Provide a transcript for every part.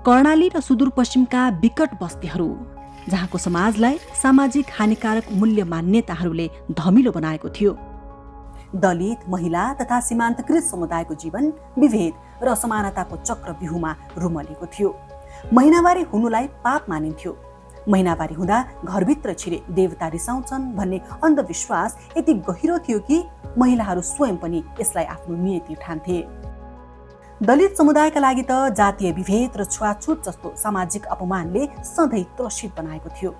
कर्णाली र सुदूरपश्चिमका विकट बस्तीहरू जहाँको समाजलाई सामाजिक हानिकारक मूल्य मान्यताहरूले धमिलो बनाएको थियो। दलित, महिला तथा सीमान्तकृत समुदायको जीवन विभेद र असमानताको चक्रव्यूहमा रुमलेको थियो। महिनावारी हुनुलाई पाप मानिन्थ्यो। महिनावारी हुँदा घरभित्र छिरे देवता रिसाउँछन् भन्ने अन्धविश्वास यति गहिरो थियो कि महिलाहरू स्वयं पनि यसलाई आफ्नो नियति ठान्थे। दलित समुदायका लागि त जातीय विभेद र छुवाछुत जस्तो सामाजिक अपमानले सधैँ त्रसित बनाएको थियो।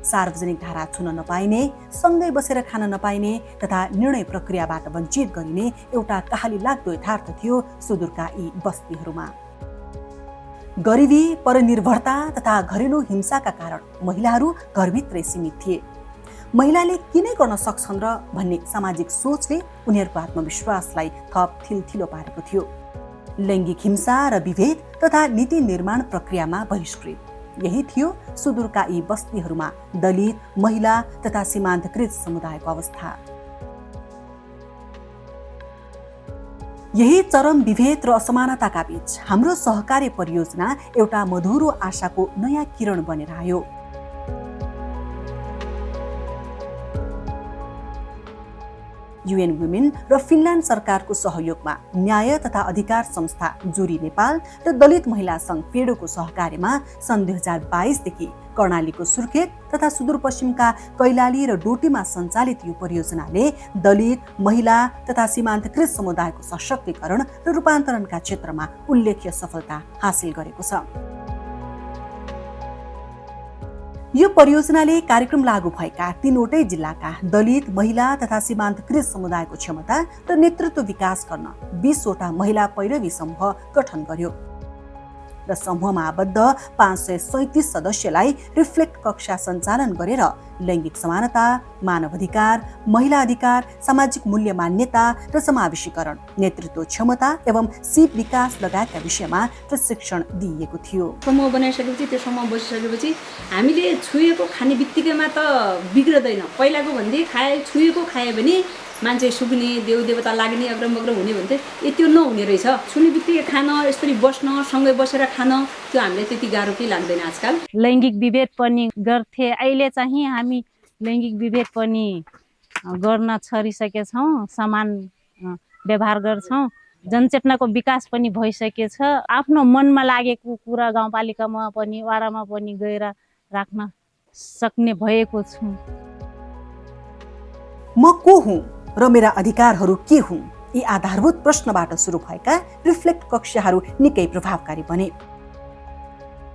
सार्वजनिक धारा छुन नपाइने, सँगै बसेर खान नपाइने तथा निर्णय प्रक्रियाबाट वञ्चित गरिने एउटा कहाली लाग्दो यथार्थ थियो सुदूरका यी बस्तीहरूमा। गरिबी, परनिर्भरता तथा घरेलु हिंसाका कारण महिलाहरू घरभित्रै सीमित थिए। महिलाले किनै गर्न सक्छन् र भन्ने सामाजिक सोचले उनीहरूको आत्मविश्वासलाई थप थिलथिलो पारेको थियो। लैङ्गिक हिंसा र विभेद तथा नीति निर्माण प्रक्रियामा बहिष्कृत यही थियो सुदूरका यी बस्तीहरूमा दलित, महिला तथा सीमान्तकृत समुदायको अवस्था। यही चरम विभेद र असमानताका बीच हाम्रो सहकारी परियोजना एउटा मधुरो आशाको नयाँ किरण बनेर आयो। UN वुमेन र फिनल्यान्ड सरकारको सहयोगमा न्याय तथा अधिकार संस्था जुरी नेपाल र दलित महिला सङ्घ पेडोको सहकार्यमा सन् 2022 देखि कर्णालीको सुर्खेत तथा सुदूरपश्चिमका कैलाली र डोटीमा सञ्चालित यो परियोजनाले दलित, महिला तथा सीमान्तकृत समुदायको सशक्तिकरण र रूपान्तरणका क्षेत्रमा उल्लेख्य सफलता हासिल गरेको छ। यो परियोजनाले कार्यक्रम लागू भएका 3वटै जिल्लाका दलित, महिला तथा सीमान्तकृत समुदायको क्षमता र नेतृत्व विकास गर्न 20वटा महिला पैरवी समूह गठन गर्यो र समूहमा आबद्ध 537 सदस्यलाई रिफ्लेक्ट कक्षा सञ्चालन गरेर लैङ्गिक समानता, मानव अधिकार, महिला अधिकार, सामाजिक मूल्य मान्यता र समावेशीकरण, नेतृत्व क्षमता एवं सिप विकास लगायतका विषयमा प्रशिक्षण दिइएको थियो। समूह बनाइसकेपछि त्यो समूह बसिसकेपछि हामीले छुएको खाने बित्तिकैमा त बिग्रदैन। पहिलाको भन्दै छुएको खायो भने मान्छे सुक्ने, देवदेवता लाग्ने, अग्रम बग्रम हुने भन्थे, त्यो नहुने रहेछ। छुने बित्तिकै खान, यसरी बस्न, सँगै बसेर खान, त्यो हामीलाई त्यति गाह्रो केही लाग्दैन आजकल। लैङ्गिक विभेद पनि गर्थे, अहिले चाहिँ हामी लैङ्गिक विभेद पनि गर्न छरिसकेछौँ, समान व्यवहार गर्छौँ, जनचेतनाको विकास पनि भइसकेछ। आफ्नो मनमा लागेको कुरा गाउँपालिकामा पनि वाडामा पनि गएर राख्न सक्ने भएको छु। म को हुँ र मेरा अधिकारहरू के हुन्? यी आधारभूत प्रश्नबाट सुरु भएका रिफ्लेक्ट कक्षाहरू निकै प्रभावकारी बने।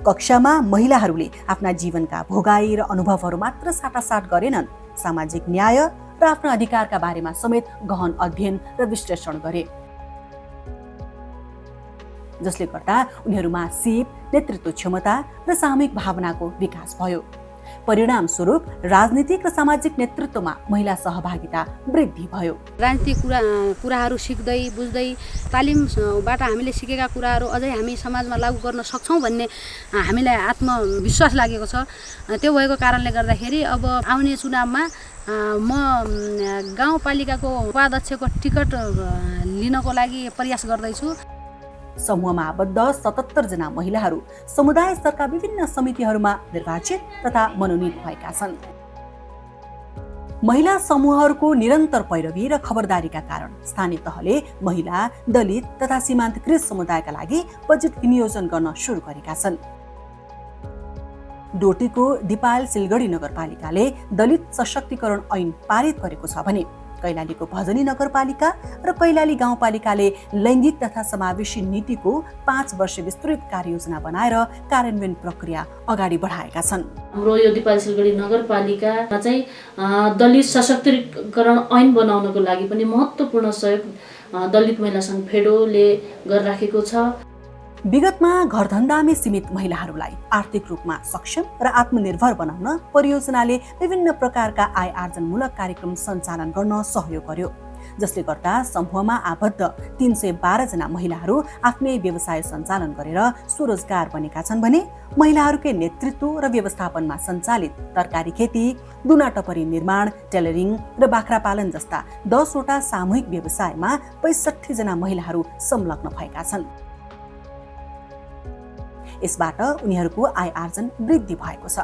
कक्षामा महिलाहरूले आफ्ना जीवनका भोगाई र अनुभवहरू मात्र साटासाट गरेनन्, सामाजिक न्याय र आफ्ना अधिकारका बारेमा समेत गहन अध्ययन र विश्लेषण गरे, जसले गर्दा उनीहरूमा सिप, नेतृत्व क्षमता र सामूहिक भावनाको विकास भयो। परिणाम स्वरूप राजनीतिक र सामाजिक नेतृत्वमा महिला सहभागिता वृद्धि भयो। राजनीतिक कुराहरू सिक्दै बुझ्दै तालिमबाट हामीले सिकेका कुराहरू अझै हामी समाजमा लागू गर्न सक्छौँ भन्ने हामीलाई आत्मविश्वास लागेको छ। त्यो भएको कारणले गर्दाखेरि अब आउने चुनावमा म गाउँपालिकाको उपाध्यक्षको टिकट लिनको लागि प्रयास गर्दैछु। समूहमा आबद्ध 77 जना महिलाहरू समुदाय स्तरका विभिन्न समितिहरूमा निर्वाचित तथा मनोनित भएका छन्। महिला समूहहरूको निरन्तर पैरवी र खबरदारीका कारण स्थानीय तहले महिला, दलित तथा सीमान्तकृत समुदायका लागि बजेट विनियोजन गर्न सुरु गरेका छन्। डोटीको दिपायल सिलगढी नगरपालिकाले दलित सशक्तिकरण ऐन पारित गरेको छ भने कैलालीको भजनी नगरपालिका र कैलाली गाउँपालिकाले लैङ्गिक तथा समावेशी नीतिको 5 वर्ष विस्तृत कार्ययोजना बनाएर कार्यान्वयन प्रक्रिया अगाडि बढाएका छन्। हाम्रो यो दिपायल सिलगढी नगरपालिकामा चाहिँ दलित सशक्तिकरण ऐन बनाउनको लागि पनि महत्त्वपूर्ण सहयोग दलित महिला सङ्घ फेडोले गरिराखेको छ। विगतमा घरधन्दामै सीमित महिलाहरूलाई आर्थिक रूपमा सक्षम र आत्मनिर्भर बनाउन परियोजनाले विभिन्न प्रकारका आय आर्जनमूलक कार्यक्रम सञ्चालन गर्न सहयोग गर्यो। जसले गर्दा समूहमा आबद्ध 312 जना महिलाहरू आफ्नै व्यवसाय सञ्चालन गरेर स्वरोजगार बनेका छन् भने महिलाहरूकै नेतृत्व र व्यवस्थापनमा सञ्चालित तरकारी खेती, दुना टपरी निर्माण, टेलरिङ र बाख्रा पालन जस्ता 10 वटा सामूहिक व्यवसायमा 65 जना महिलाहरू संलग्न भएका छन्। यसबाट उनीहरूको आय आर्जन वृद्धि भएको छ।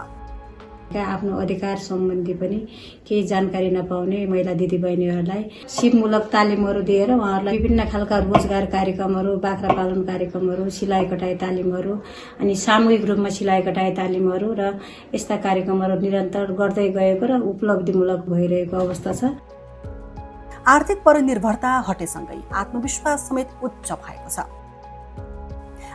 आफ्नो अधिकार सम्बन्धी पनि केही जानकारी नपाउने महिला दिदीबहिनीहरूलाई सिपमूलक तालिमहरू दिएर उहाँहरूलाई विभिन्न खालका रोजगार कार्यक्रमहरू, बाख्रा पालन कार्यक्रमहरू, सिलाइ कटाइ तालिमहरू अनि सामूहिक रूपमा सिलाइ कटाइ तालिमहरू र यस्ता कार्यक्रमहरू निरन्तर गर्दै गएको र उपलब्धिमूलक भइरहेको अवस्था छ। आर्थिक परनिर्भरता हटेसँगै आत्मविश्वास समेत उच्च भएको छ।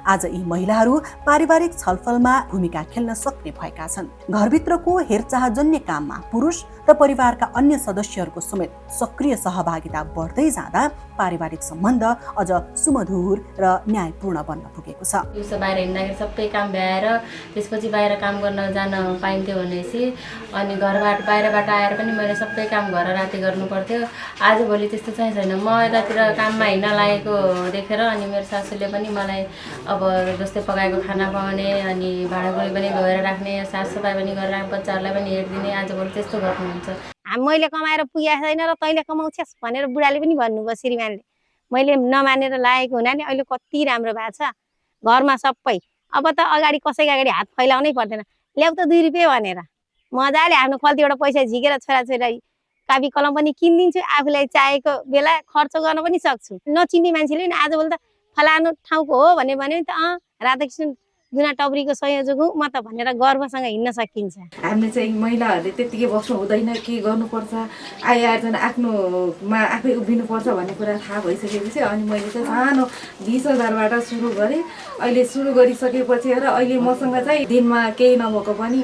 आज यी महिलाहरू पारिवारिक छलफलमा भूमिका खेल्न सक्ने भएका छन्। घरभित्रको हेरचाहजन्य काममा पुरुष र परिवारका अन्य सदस्यहरूको समेत सक्रिय सहभागिता बढ्दै जाँदा पारिवारिक सम्बन्ध अझ सुमधुर र न्यायपूर्ण बन्न पुगेको छ। दिउँसो बाहिर हिँड्दाखेरि सबै काम भ्याएर त्यसपछि बाहिर काम गर्न जान पाइन्थ्यो भनेपछि अनि बाहिरबाट आएर पनि मैले सबै काम घर राति गर्नु पर्थ्यो। आजभोलि त्यस्तो चाहिँ छैन। म यतातिर काममा हिँड्न लागेको देखेर अनि मेरो सासूले पनि मलाई अब जस्तै पकाएको खाना पाउने अनि भाँडाकुँडी पनि धोएर राख्ने, साफसफाइ पनि गरेर बच्चाहरूलाई पनि हेरिदिने, आजभोलि त्यस्तो गर्नुहुन्छ। मैले कमाएर पुगेको छैन र तैँले कमाउँछस् भनेर बुढाले पनि भन्नुभयो श्रीमानले। मैले नमानेर लागेको हुनाले अहिले कति राम्रो भएको छ घरमा सबै। अब त अगाडि कसैको अगाडि हात फैलाउनै पर्दैन, ल्याउ त 2 रुपियाँ भनेर मजाले आफ्नो खल्तीबाट पैसा झिकेर छोराछोरी कापी कलम पनि किनिदिन्छु, आफूलाई चाहेको बेला खर्च गर्न पनि सक्छु। नचिन्ने मान्छेले नि आजभोलि त फलानु ठाउँको हो भने त राधाकृष्ण दुना टपरीको संयोजक हुँ म त भनेर गर्वसँग हिँड्न सकिन्छ। हामीले चाहिँ महिलाहरूले त्यत्तिकै बस्नु हुँदैन, के गर्नुपर्छ, आय आर्जन आफ्नोमा आफै उभिनुपर्छ भन्ने कुरा थाहा भइसकेपछि अनि मैले चाहिँ सानो 20,000बाट सुरु गरेँ। अहिले सुरु गरिसकेपछि र अहिले मसँग चाहिँ दिनमा केही नभएको पनि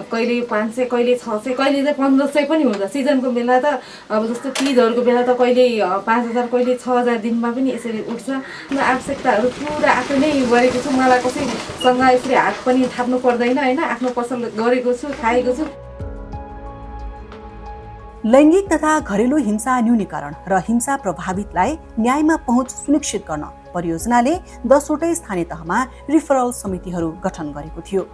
कहिले 500, कहिले 600, कहिले चाहिँ 1500 पनि हुन्छ। सिजनको बेला त अब जस्तो तीजहरूको बेला त कहिले 5,000, कहिले 6,000 दिनमा पनि यसरी उठ्छ। आवश्यकताहरू पुरा आफै नै गरेको छु। मलाई कसैसँग यसरी हात पनि थाप्नु पर्दैन होइन। आफ्नो पसल गरेको छु, खाएको छु। लैङ्गिक तथा घरेलु हिंसा न्यूनीकरण र हिंसा प्रभावितलाई न्यायमा पहुँच सुनिश्चित गर्न परियोजनाले 10 वटै स्थानीय तहमा रिफरल समितिहरू गठन गरेको थियो।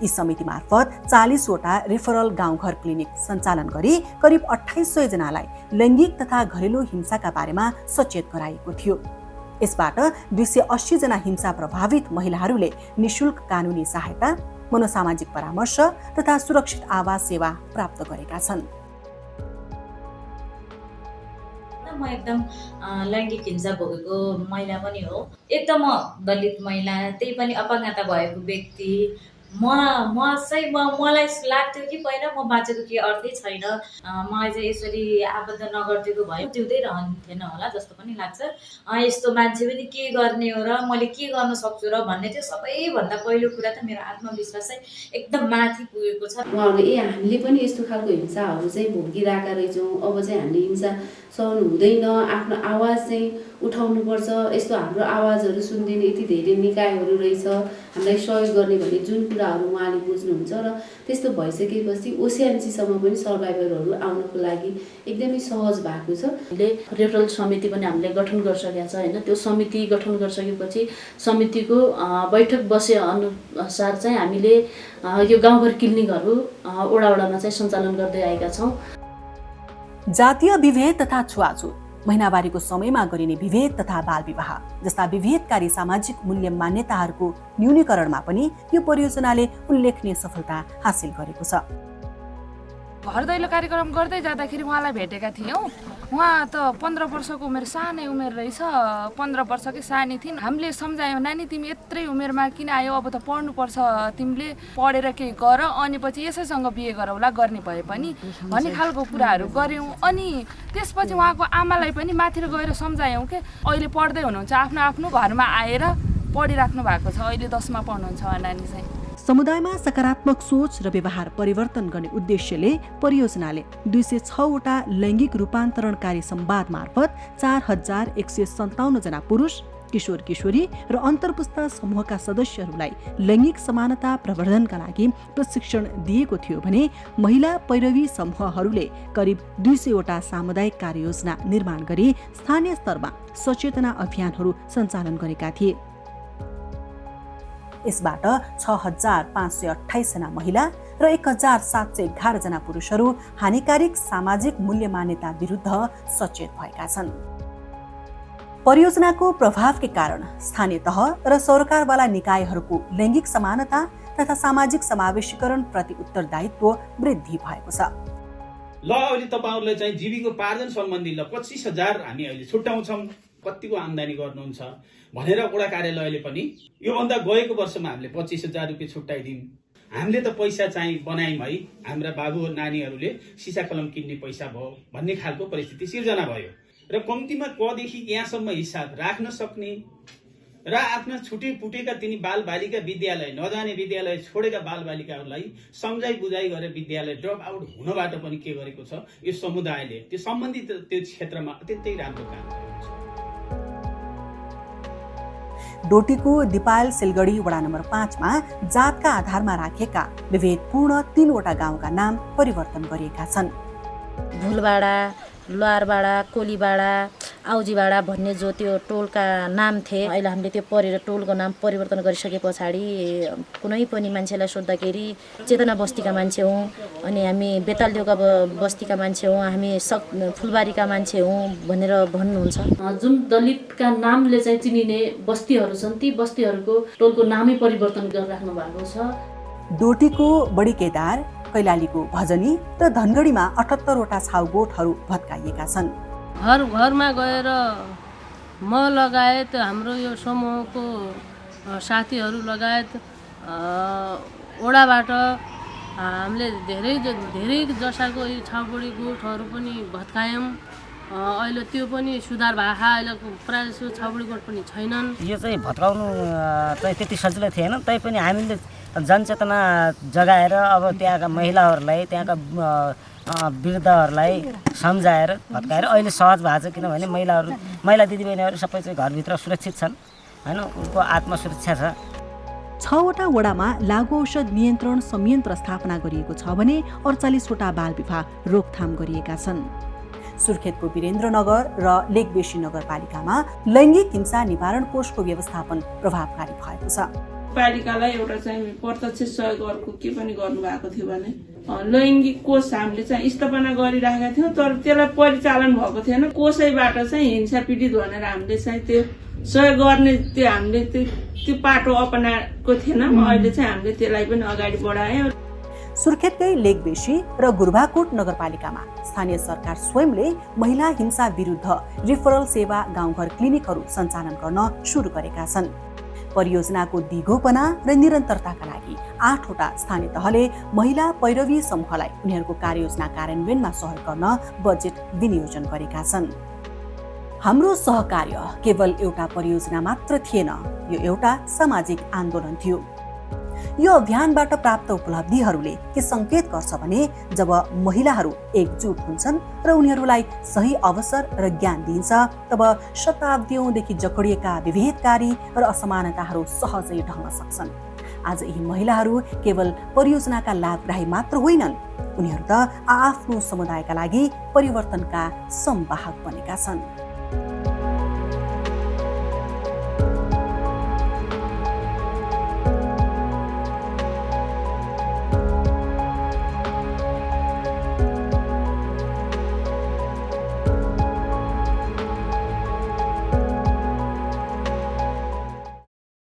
यी समिति मार्फत 40 वटा रिफरल गाउँघर क्लिनिक सञ्चालन गरी करिब 2800 जनालाई लैङ्गिक तथा घरेलु हिंसाका बारेमा सचेत गराएको थियो। यसबाट 280 जना हिंसा प्रभावित महिलाहरूले निशुल्क कानुनी सहायता, मनोसामाजिक परामर्श तथा सुरक्षित आवास सेवा प्राप्त गरेका छन्। म एकदम लैङ्गिक हिंसा भोगेको महिला पनि हो। एकदम दलित महिला, त्यही पनि अपाङ्गता भएको व्यक्ति। मलाई लाग्थ्यो कि पहिला म बाँचेको केही अर्थै छैन, मलाई चाहिँ यसरी आबद्ध नगरिदिएको भए जिउँदै रहन्थेन होला जस्तो पनि लाग्छ। यस्तो मान्छे पनि के गर्ने हो र मैले के गर्न सक्छु र भन्ने त्यो सबैभन्दा पहिलो कुरा त मेरो आत्मविश्वास चाहिँ एकदम माथि पुगेको छ। उहाँहरूले हामीले पनि यस्तो खालको हिंसाहरू चाहिँ भोगिरहेका रहेछौँ, अब चाहिँ हामीले हिंसा सहनु हुँदैन, आफ्नो आवाज चाहिँ उठाउनुपर्छ, यस्तो हाम्रो आवाजहरू सुन्दैन यति धेरै निकायहरू रहेछ हामीलाई सहयोग गर्ने भन्ने जुन कुराहरू उहाँले बुझ्नुहुन्छ र त्यस्तो भइसकेपछि ओसिएनसीसम्म पनि सर्भाइभरहरू आउनको लागि एकदमै सहज भएको छ। हामीले रेफरल समिति पनि हामीले गठन गरिसकेका छ होइन। त्यो समिति गठन गरिसकेपछि समितिको बैठक बसे अनुसार चाहिँ हामीले यो गाउँघर क्लिनिकहरू वडामा चाहिँ सञ्चालन गर्दै आएका छौँ। जातीय विभेद तथा छुवाछुत, महिनावारीको समयमा गरिने विभेद तथा बाल विवाह जस्ता विभेदकारी सामाजिक मूल्य मान्यताहरूको न्यूनीकरणमा पनि यो परियोजनाले उल्लेखनीय सफलता हासिल गरेको छ। घर दैलो कार्यक्रम गर्दै जाँदाखेरि उहाँलाई भेटेका थियौँ। उहाँ त 15 वर्षको उमेर, सानै उमेर रहेछ, 15 वर्षकै सानी थिइन्। हामीले सम्झायौँ, नानी तिमी यत्रै उमेरमा किन आयो, अब त पढ्नुपर्छ, तिमीले पढेर केही गर अनि पछि यसैसँग बिहे गरौँला, गर्ने भए पनि भन्ने खालको कुराहरू गऱ्यौँ। अनि त्यसपछि उहाँको आमालाई पनि माथि गएर सम्झायौँ कि अहिले पढ्दै हुनुहुन्छ, आफ्नो आफ्नो घरमा आएर पढिराख्नु भएको छ, अहिले 10मा पढ्नुहुन्छ नानी चाहिँ। समुदायमा सकारात्मक सोच र व्यवहार परिवर्तन गर्ने उद्देश्यले परियोजनाले 206 वटा लैङ्गिक रूपान्तरणकारी संवाद मार्फत 4157 जना पुरुष, किशोर किशोरी र अन्तर्पुस्ता समूहका सदस्यहरूलाई लैङ्गिक समानता प्रवर्धनका लागि प्रशिक्षण दिएको थियो भने महिला पैरवी समूहहरूले करिब 200 वटा सामुदायिक कार्ययोजना निर्माण गरी स्थानीय स्तरमा सचेतना अभियानहरू सञ्चालन गरेका थिए। यसबाट 6528 जना महिला र 1711 जना पुरुषहरू हानिकारक सामाजिक मूल्य मान्यता विरुद्ध सचेत भएका छन्। परियोजनाको प्रभावकै कारण स्थानीय तह र सरकारवाला निकायहरूको लैङ्गिक समानता तथा सामाजिक समावेशीकरण प्रति उत्तरदायित्व वृद्धि भएको छ। ल अहिले तपाईहरुले चाहिँ जीविकोपार्जन सम्बन्धी 25,000 हामी अहिले छुट्याउँछौं, कतिको आम्दानी गर्नुहुन्छ भनेर वडा कार्यालयले पनि योभन्दा गएको वर्षमा हामीले 25,000 रुपियाँ छुट्याइदियौं। हामीले त पैसा चाहिँ बनायौं है, हाम्रा बाबु नानीहरूले सिसा कलम किन्ने पैसा भयो भन्ने खालको परिस्थिति सिर्जना भयो र कम्तीमा कदेखि यहाँसम्म हिसाब राख्न सक्ने र आफ्ना छुटे पुटेका तिनी बालबालिका विद्यालय नजाने विद्यालय छोडेका बालबालिकाहरूलाई सम्झाइ बुझाइ गरेर विद्यालय ड्रप आउट हुनबाट पनि के गरेको छ यो समुदायले त्यो सम्बन्धित त्यो क्षेत्रमा अत्यन्तै राम्रो काम गरेको छ। डोटीको दिपायल सिलगढी वडा नम्बर 5 मा जातका आधारमा राखेका विभेदपूर्ण 3 वटा गाउँका नाम परिवर्तन गरिएका छन्। भुलबाडा, लुहारबाडा, कोलीबाडा, आउजीबाडा भन्ने जो त्यो टोलका नाम थिए, अहिले हामीले त्यो टोलको नाम परिवर्तन गरिसके पछाडि कुनै पनि मान्छेलाई सोद्धाखेरि चेतना बस्तीका मान्छे हौँ, अनि हामी बेतालदेउका बस्तीका मान्छे हौँ, हामी फुलबारीका मान्छे हौँ भनेर भन्नुहुन्छ। जुन दलितका नामले चाहिँ चिनिने बस्तीहरू छन् ती बस्तीहरूको टोलको नामै परिवर्तन गरिराख्नु भएको छ। डोटीको बडी केदार, कैलालीको भजनी र धनगढीमा 78 वटा छाउगोठहरू भत्काइएका छन्। घर घरमा गएर म लगायत हाम्रो यो समूहको साथीहरू लगायत ओडाबाट हामीले धेरै जसाको यो छाउगोडी गोठहरू पनि भत्कायौँ। अहिले त्यो पनि सुधार भएको, अहिले प्रायः जसो छाउगोडी गोठ पनि छैनन्। यो चाहिँ भत्काउनु चाहिँ त्यति सजिलो थिएन, तैपनि हामीले जनचेतना जगाएर अब त्यहाँका महिलाहरूलाई, त्यहाँका वृद्धहरूलाई सम्झाएर भत्काएर अहिले सहज भएको छ। किनभने महिला दिदीबहिनीहरू सबै चाहिँ घरभित्र सुरक्षित छन् हैन, उनको आत्मसुरक्षा छ। 6 वटा वडामा लागु औषध नियन्त्रण संयन्त्र स्थापना गरिएको छ भने 48 वटा बाल विवाह रोकथाम गरिएका छन्। सुर्खेतको वीरेन्द्रनगर र लेकबेसी नगरपालिकामा लैङ्गिक हिंसा निवारण कोषको व्यवस्थापन प्रभावकारी भएको छ। पालिकालाई एउटा चाहिँ प्रत्यक्ष सहयोग अर्को के पनि गर्नु भएको थियो भने लैङ्गिक कोष हामीले चाहिँ स्थापना गरिराखेका थियौँ, तर त्यसलाई परिचालन भएको थिएन। कोषैबाट चाहिँ हिंसा पीडित भनेर हामीले चाहिँ त्यो सहयोग गर्ने त्यो हामीले त्यो पाटो अपनाएको थिएनौँ। अहिले चाहिँ हामीले त्यसलाई पनि अगाडि बढायौँ। सुर्खेतकै लेकबेसी र गुरबाकोट नगरपालिकामा स्थानीय सरकार स्वयंले महिला हिंसा विरुद्ध रिफरल सेवा गाउँघर क्लिनिकहरू सञ्चालन गर्न सुरु गरेका छन्। परियोजनाको दिगोपना र निरन्तरताका लागि 8 वटा स्थानीय तहले महिला पैरवी समूहलाई उनीहरूको कार्ययोजना कार्यान्वयनमा सहयोग गर्न बजेट विनियोजन गरेका छन्। हाम्रो सहकार्य केवल एउटा परियोजना मात्र थिएन, यो एउटा सामाजिक आन्दोलन थियो। यो अभियानबाट प्राप्त उपलब्धिहरूले के संकेत गर्छ भने जब महिलाहरू एकजुट हुन्छन् र उनीहरूलाई सही अवसर र ज्ञान दिइन्छ, तब शताब्दीौंदेखि जकडिएका विभेदकारी र असमानताहरू सहजै ढल्न सक्छन्। आज यी महिलाहरू केवल परियोजनाका लाभग्राही मात्र होइनन्, उनीहरू त आफ्नो समुदायका लागि परिवर्तनका संवाहक बनेका छन्।